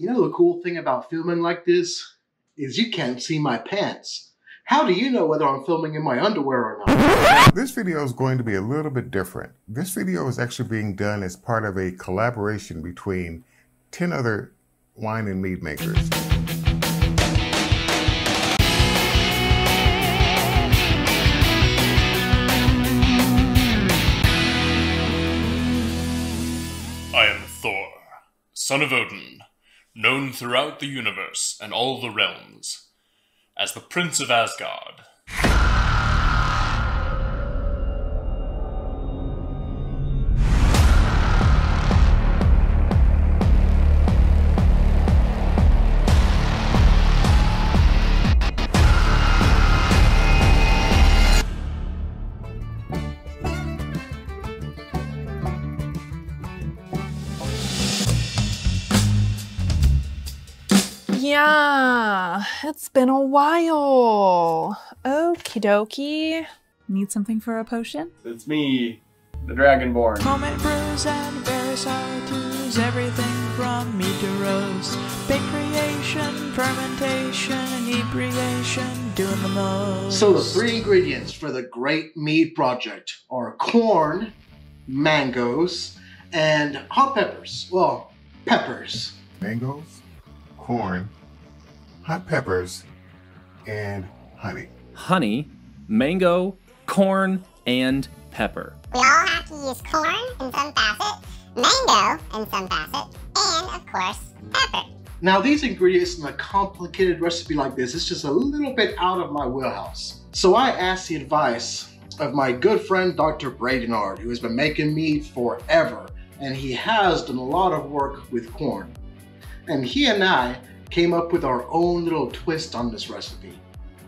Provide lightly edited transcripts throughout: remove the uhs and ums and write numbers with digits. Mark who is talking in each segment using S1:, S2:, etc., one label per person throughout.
S1: You know the cool thing about filming like this is you can't see my pants. How do you know whether I'm filming in my underwear or not?
S2: This video is going to be a little bit different. This video is actually being done as part of a collaboration between 10 other wine and mead makers.
S3: I am Thor, son of Odin, known throughout the universe and all the realms as the Prince of Asgard.
S4: Yeah, it's been a while. Okie dokie.
S5: Need something for a potion?
S6: It's me, the Dragonborn.
S7: Homemade brews and various how-tos, everything from mead to roast. Bake creation, fermentation, inebriation, doing the most.
S1: So the 3 ingredients for the great mead project are corn, mangoes, and hot peppers. Well, peppers.
S2: Mangoes, corn, hot peppers, and honey.
S8: Honey, mango, corn, and pepper.
S9: We all have to use corn in some facet, mango in some facet, and of course, pepper.
S1: Now these ingredients in a complicated recipe like this is just a little bit out of my wheelhouse. So I asked the advice of my good friend Dr. Bradenard, who has been making mead forever, and he has done a lot of work with corn. And he and I came up with our own little twist on this recipe.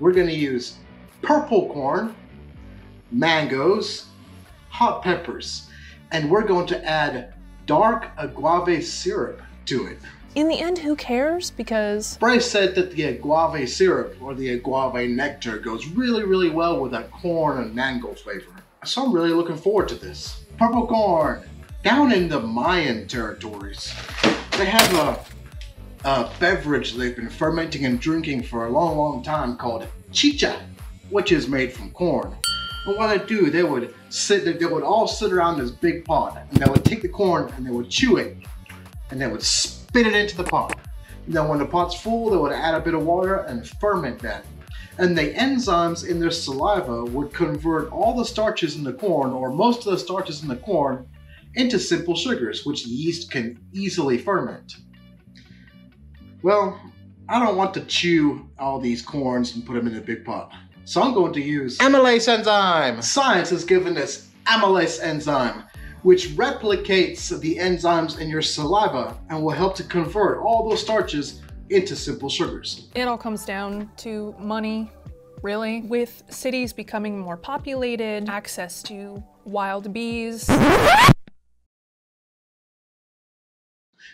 S1: We're gonna use purple corn, mangoes, hot peppers, and we're going to add dark agave syrup to it.
S4: In the end, who cares? Because
S1: Bryce said that the agave syrup or the agave nectar goes really well with that corn and mango flavor. So I'm really looking forward to this. Purple corn. Down in the Mayan territories, they have a beverage they've been fermenting and drinking for a long time called chicha, which is made from corn. And what they do, they would all sit around this big pot, and they would take the corn and they would chew it, and they would spit it into the pot. And then when the pot's full, they would add a bit of water and ferment that. And the enzymes in their saliva would convert all the starches in the corn, or most of the starches in the corn, into simple sugars, which yeast can easily ferment. Well, I don't want to chew all these corns and put them in a big pot. So I'm going to use amylase enzyme. Science has given us amylase enzyme, which replicates the enzymes in your saliva and will help to convert all those starches into simple sugars.
S4: it all comes down to money, really. With cities becoming more populated, access to wild bees.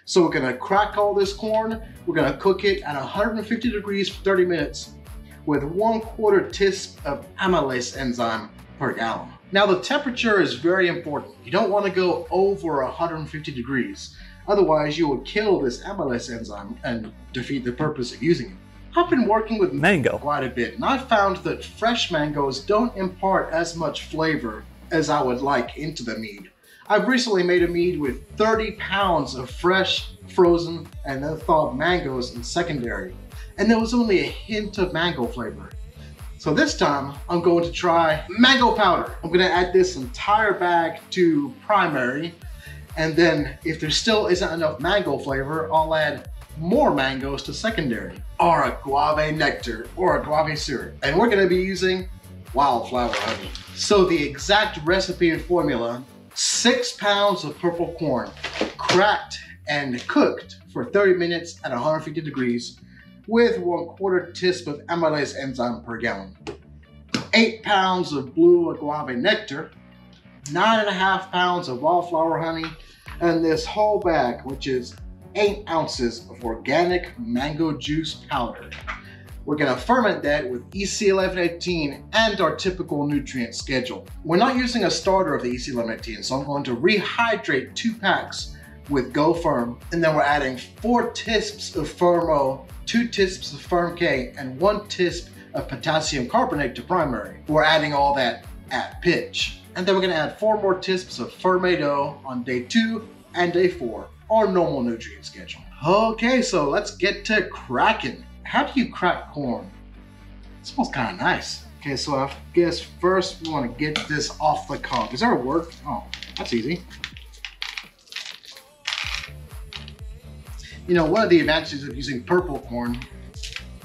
S1: So we're gonna crack all this corn, we're gonna cook it at 150 degrees for 30 minutes with 1/4 teaspoon of amylase enzyme per gallon. Now the temperature is very important. You don't wanna go over 150 degrees. Otherwise you will kill this amylase enzyme and defeat the purpose of using it. I've been working with mango quite a bit, and I've found that fresh mangoes don't impart as much flavor as I would like into the mead. I've recently made a mead with 30 pounds of fresh, frozen, and then thawed mangoes in secondary, and there was only a hint of mango flavor. So this time, I'm going to try mango powder. I'm gonna add this entire bag to primary, and then if there still isn't enough mango flavor, I'll add more mangoes to secondary, or agave nectar, or agave syrup. And we're gonna be using wildflower honey. So the exact recipe and formula: 6 pounds of purple corn, cracked and cooked for 30 minutes at 150 degrees with 1/4 teaspoon of amylase enzyme per gallon. 8 pounds of blue agave nectar, 9.5 pounds of wildflower honey, and this whole bag, which is 8 ounces of organic mango juice powder. We're gonna ferment that with EC1118 and our typical nutrient schedule. We're not using a starter of the EC1118, so I'm going to rehydrate 2 packs with Go Firm. And then we're adding 4 tisps of Firmo, 2 tisps of Firm K, and 1 tisp of potassium carbonate to primary. We're adding all that at pitch. And then we're gonna add 4 more tisps of Fermento on day 2 and day 4, our normal nutrient schedule. Okay, so let's get to cracking. How do you crack corn? It smells kind of nice. Okay, so I guess first we want to get this off the cob. Is there a word? Oh, that's easy. You know, one of the advantages of using purple corn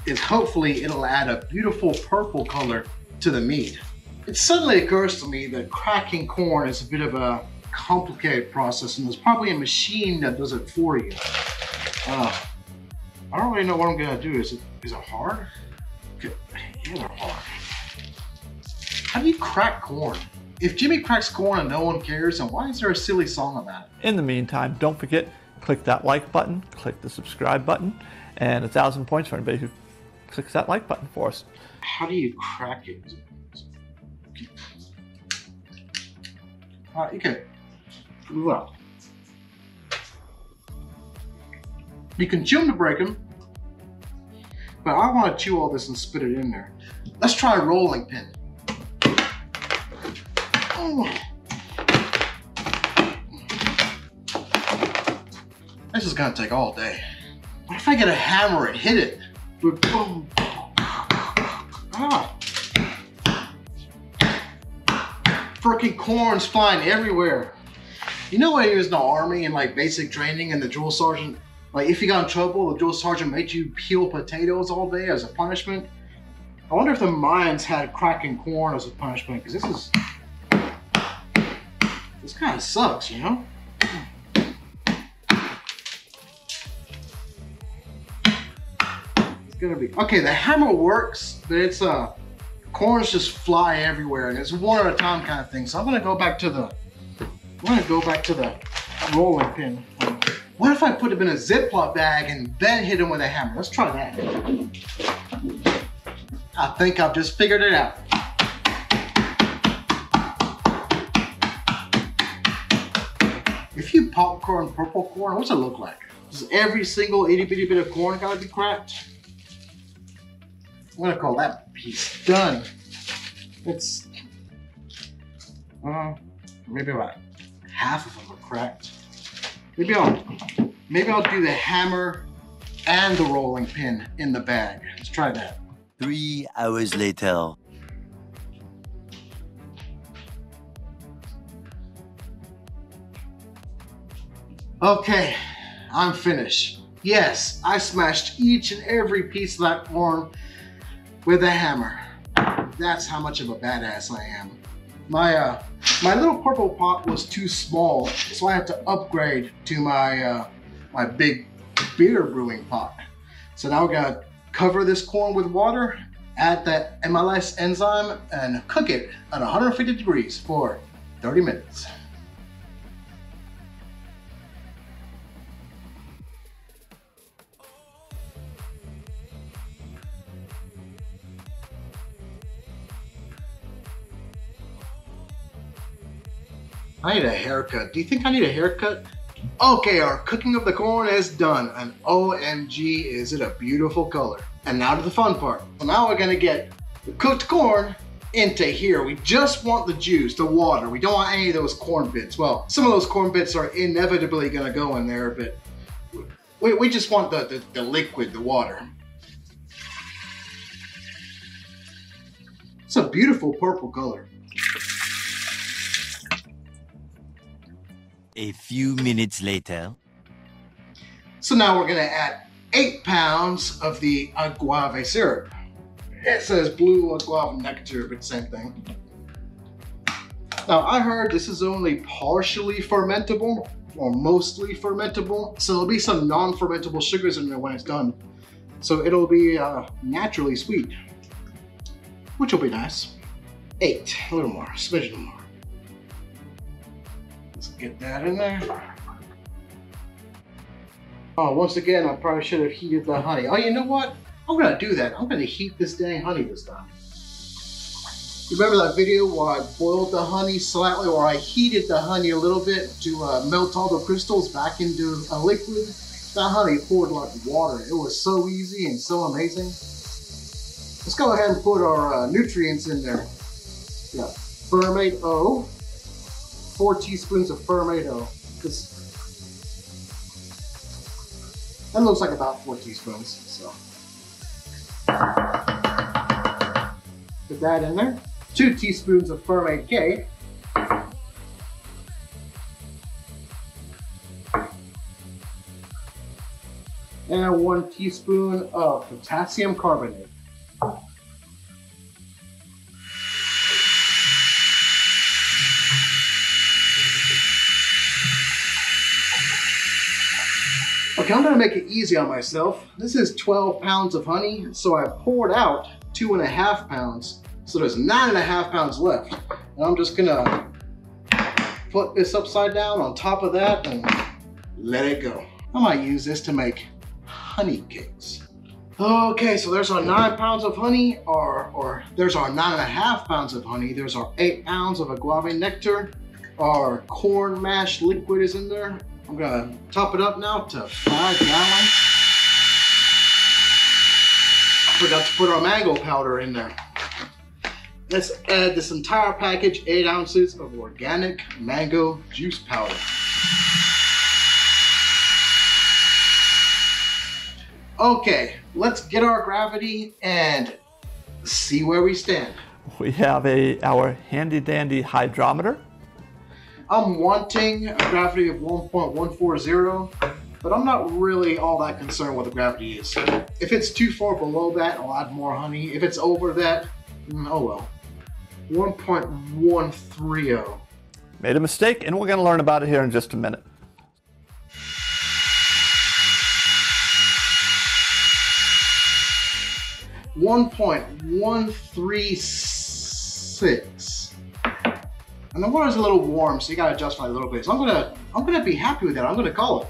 S1: is hopefully it'll add a beautiful purple color to the mead. It suddenly occurs to me that cracking corn is a bit of a complicated process, and there's probably a machine that does it for you. I don't really know what I'm gonna do. Is it hard? Okay. Yeah, they're hard. How do you crack corn? If Jimmy cracks corn and no one cares, then why is there a silly song about it?
S10: In the meantime, don't forget, click that like button, click the subscribe button, and 1,000 points for anybody who clicks that like button for us.
S1: How do you crack it? Okay. Well, you can chew them to break them, but I want to chew all this and spit it in there. Let's try a rolling pin. Oh. This is gonna take all day. What if I get a hammer and hit it? Boom. Ah. Freaking corn's flying everywhere. You know when he was in the army and like basic training and the drill sergeant, like if you got in trouble, the drill sergeant made you peel potatoes all day as a punishment? I wonder if the mines had cracking corn as a punishment, because this kind of sucks, you know? It's gonna be, okay, the hammer works, but it's corns just fly everywhere and it's one at a time kind of thing. So I'm gonna go back to the rolling pin. What if I put them in a Ziploc bag and then hit them with a hammer? Let's try that. I think I've just figured it out. If you popcorn purple corn, what's it look like? Does every single itty bitty bit of corn gotta be cracked? I'm gonna call that piece done. It's maybe about half of them are cracked. Maybe I'll do the hammer and the rolling pin in the bag. Let's try that.
S11: 3 hours later.
S1: Okay, I'm finished. Yes, I smashed each and every piece of that corn with a hammer. That's how much of a badass I am. My little purple pot was too small, so I had to upgrade to my my big beer brewing pot. So now we're gonna cover this corn with water, add that MLS enzyme, and cook it at 150 degrees for 30 minutes. I need a haircut. Do you think I need a haircut? Okay, our cooking of the corn is done, and OMG, is it a beautiful color. And now to the fun part. So now we're gonna get the cooked corn into here. We just want the juice, the water. We don't want any of those corn bits. Well, some of those corn bits are inevitably gonna go in there, but we just want the liquid, the water. It's a beautiful purple color.
S11: A few minutes later.
S1: So now we're gonna add 8 pounds of the agave syrup. It says blue agave nectar, but same thing. Now I heard this is only partially fermentable, or mostly fermentable, so there'll be some non-fermentable sugars in there when it's done. So it'll be naturally sweet, which will be nice. 8, a little more, a smidgen more. Let's get that in there. Oh, once again, I probably should have heated the honey. Oh, you know what? I'm gonna do that. I'm gonna heat this dang honey this time. Remember that video where I boiled the honey slightly, or I heated the honey a little bit to melt all the crystals back into a liquid? That honey poured like water. It was so easy and so amazing. Let's go ahead and put our nutrients in there. Yeah, Fermate O, 4 teaspoons of Fermate O. That looks like about 4 teaspoons, so. Put that in there. 2 teaspoons of Fermate K. And 1 teaspoon of potassium carbonate. Okay, I'm gonna make it easy on myself. This is 12 pounds of honey, so I poured out 2.5 pounds. So there's 9.5 pounds left. And I'm just gonna put this upside down on top of that and let it go. I might use this to make honey cakes. Okay, so there's our 9 pounds of honey, or there's our 9.5 pounds of honey. There's our 8 ounces of agave nectar. Our corn mash liquid is in there. I'm gonna top it up now to 5 gallons. Forgot to put our mango powder in there. Let's add this entire package, 8 ounces of organic mango juice powder. Okay, let's get our gravity and see where we stand.
S10: We have our handy dandy hydrometer.
S1: I'm wanting a gravity of 1.140, but I'm not really all that concerned what the gravity is. If it's too far below that, I'll add more honey. If it's over that, oh well. 1.130.
S10: Made a mistake, and we're going to learn about it here in just a minute. .136. And the water's a little warm, so you gotta adjust by a little bit. So I'm gonna be happy with that. I'm gonna call it.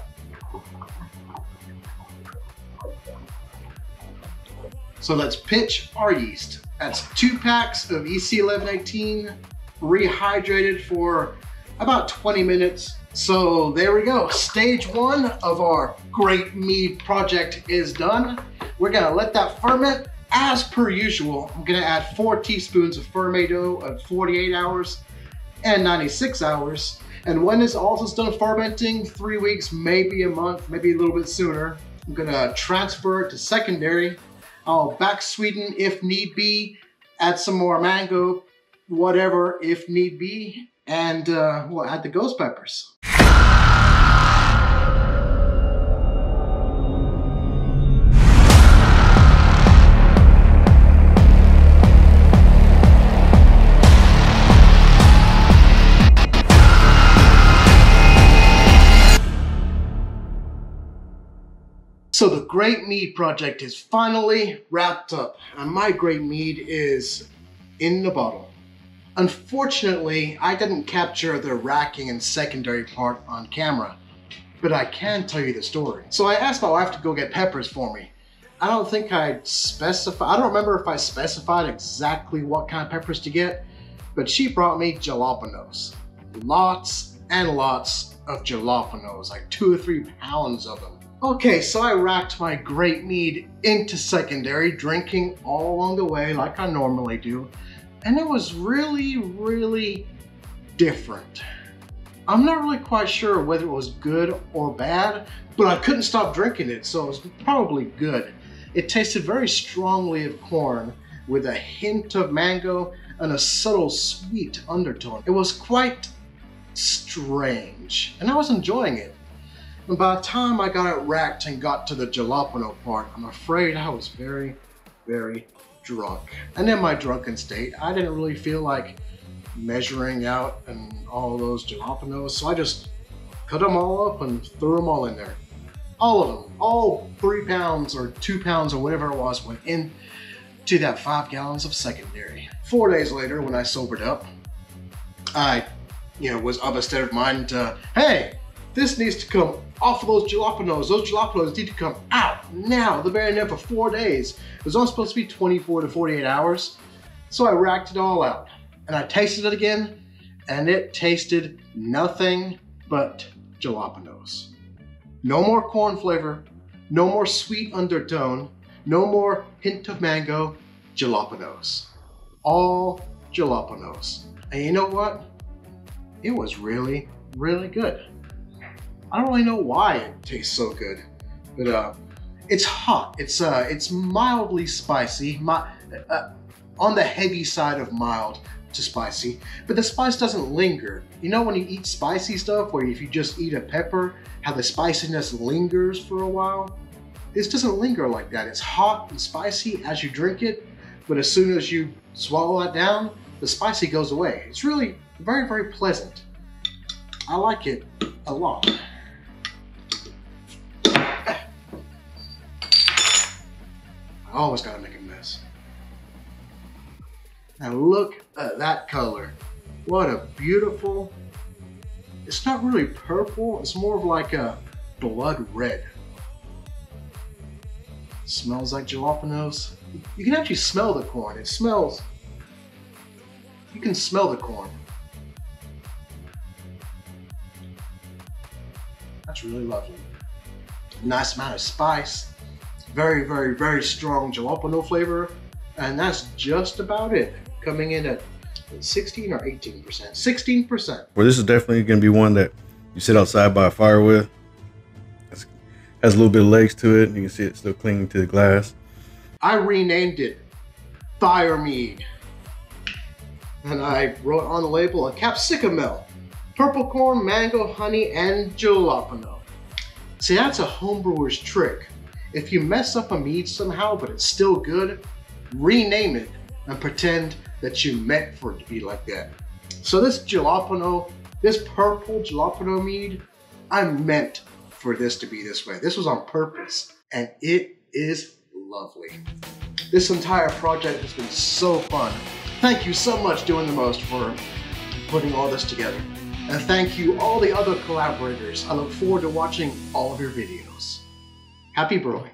S10: So let's pitch our yeast. That's 2 packs of EC1118, rehydrated for about 20 minutes. So there we go. Stage 1 of our great mead project is done. We're gonna let that ferment. As per usual, I'm gonna add 4 teaspoons of Fermate O at 48 hours and 96 hours. And when this all is done fermenting, 3 weeks, maybe a month, maybe a little bit sooner, I'm gonna transfer it to secondary. I'll back sweeten if need be, add some more mango, whatever if need be, and we'll add the ghost peppers. So the Great Mead project is finally wrapped up, and my Great Mead is in the bottle. Unfortunately, I didn't capture the racking and secondary part on camera, but I can tell you the story. So I asked my wife to go get peppers for me. I don't think I don't remember if I specified exactly what kind of peppers to get, but she brought me jalapenos. Lots and lots of jalapenos, like 2 or 3 pounds of them. Okay, so I racked my Great Mead into secondary, drinking all along the way like I normally do, and it was really, really different. I'm not really quite sure whether it was good or bad, but I couldn't stop drinking it, so it was probably good. It tasted very strongly of corn with a hint of mango and a subtle sweet undertone. It was quite strange, and I was enjoying it. And by the time I got it racked and got to the jalapeno part, I'm afraid I was very, very drunk. And in my drunken state, I didn't really feel like measuring out and all those jalapenos, so I just cut them all up and threw them all in there. All of them, all 3 pounds or 2 pounds or whatever it was, went into that 5 gallons of secondary. 4 days later, when I sobered up, I, was of a state of mind to, hey, this needs to come off of those jalapenos. Those jalapenos need to come out now. They've been in there for 4 days. It was only supposed to be 24 to 48 hours. So I racked it all out and I tasted it again, and it tasted nothing but jalapenos. No more corn flavor, no more sweet undertone, no more hint of mango, jalapenos. All jalapenos. And you know what? It was really, really good. I don't really know why it tastes so good, but it's hot. It's mildly spicy, on the heavy side of mild to spicy, but the spice doesn't linger. You know when you eat spicy stuff, where if you just eat a pepper, how the spiciness lingers for a while? This doesn't linger like that. It's hot and spicy as you drink it, but as soon as you swallow that down, the spicy goes away. It's really very, very pleasant. I like it a lot. I always gotta make a mess. Now look at that color. What a beautiful, it's not really purple, it's more of like a blood red. It smells like jalapenos. You can actually smell the corn. It smells, you can smell the corn. That's really lovely. Nice amount of spice. Very, very, very strong jalapeno flavor. And that's just about it. Coming in at 16 or 18%? 16%.
S12: Well, this is definitely going to be one that you sit outside by a fire with. It has a little bit of legs to it. You can see it still clinging to the glass.
S10: I renamed it Fire Mead. And I wrote on the label a capsicum, purple corn, mango, honey, and jalapeno. See, that's a homebrewer's trick. If you mess up a mead somehow, but it's still good, rename it and pretend that you meant for it to be like that. So this jalapeno, this purple jalapeno mead, I meant for this to be this way. This was on purpose, and it is lovely. This entire project has been so fun. Thank you so much, Doin the Most, for putting all this together. And thank you all the other collaborators. I look forward to watching all of your videos. Happy brewing.